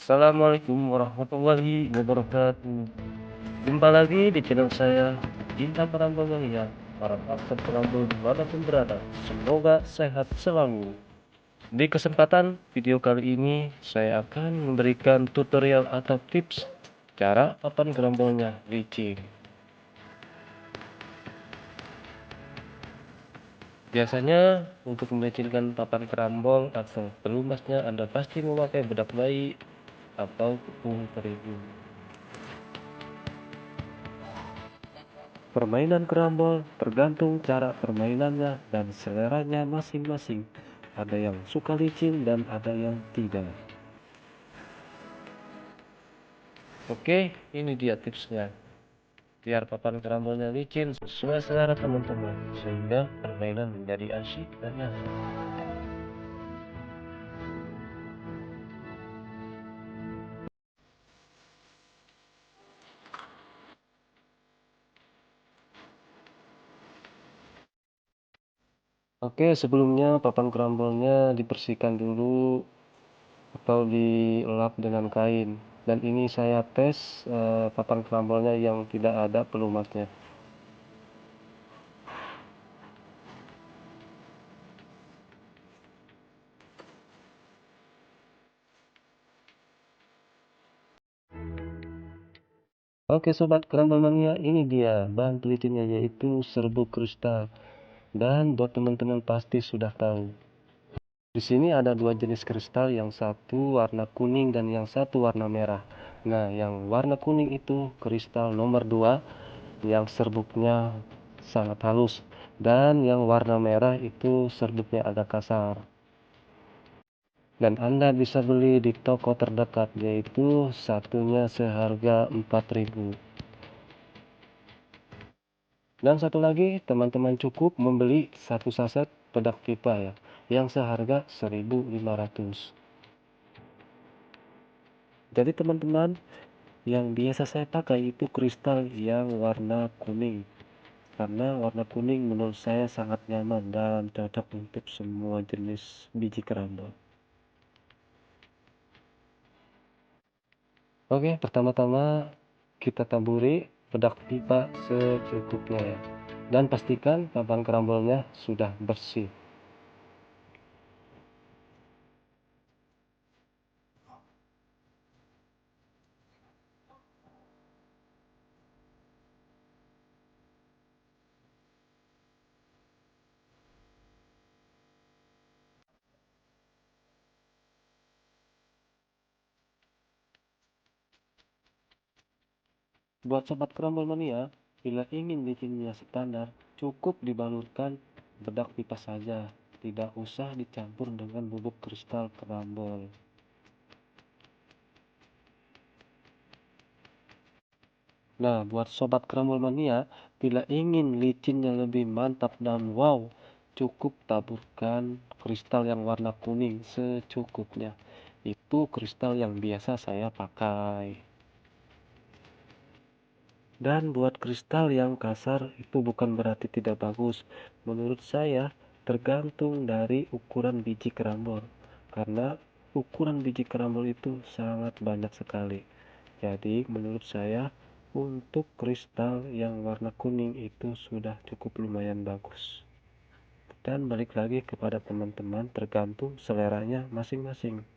Assalamualaikum warahmatullahi wabarakatuh. Jumpa lagi di channel saya, Cinta Perambang Mania. Para pakar perambang dimanapun berada, semoga sehat selalu. Di kesempatan video kali ini, saya akan memberikan tutorial atau tips cara papan gerombolnya licin. Biasanya untuk melicinkan papan kerambol atau pelumasnya, Anda pasti memakai bedak bayi atau tepung terigu. Permainan kerambol tergantung cara permainannya dan seleranya masing-masing. Ada yang suka licin dan ada yang tidak. Oke, ini dia tipsnya. Biar papan kerambolnya licin sesuai selera teman-teman, sehingga permainan menjadi asyik dan nyaman. Oke, sebelumnya papan kerambolnya dibersihkan dulu atau dilap dengan kain. Dan ini saya tes papan kerambolnya yang tidak ada pelumasnya. Oke sobat kerambol mania, ini dia bahan pelitinya, yaitu serbuk kristal. Dan buat teman-teman pasti sudah tahu. Di sini ada dua jenis kristal, yang satu warna kuning dan yang satu warna merah. Nah, yang warna kuning itu kristal nomor 2 yang serbuknya sangat halus, dan yang warna merah itu serbuknya agak kasar. Dan Anda bisa beli di toko terdekat, yaitu satunya seharga 4.000. Dan satu lagi, teman-teman cukup membeli satu saset bedak pipa ya, yang seharga 1.500. Jadi teman-teman, yang biasa saya pakai itu kristal yang warna kuning, karena warna kuning menurut saya sangat nyaman dan cocok untuk semua jenis biji kerambol. Oke, pertama-tama kita taburi bedak pipa secukupnya ya, dan pastikan papan kerambolnya sudah bersih. Buat sobat kerambol mania, bila ingin licinnya standar, cukup dibalurkan bedak pipa saja, tidak usah dicampur dengan bubuk kristal kerambol. Nah, buat sobat kerambol mania, bila ingin licinnya lebih mantap dan wow, cukup taburkan kristal yang warna kuning secukupnya. Itu kristal yang biasa saya pakai. Dan buat kristal yang kasar itu bukan berarti tidak bagus. Menurut saya tergantung dari ukuran biji kerambol, karena ukuran biji kerambol itu sangat banyak sekali. Jadi menurut saya untuk kristal yang warna kuning itu sudah cukup lumayan bagus. Dan balik lagi kepada teman-teman, tergantung seleranya masing-masing.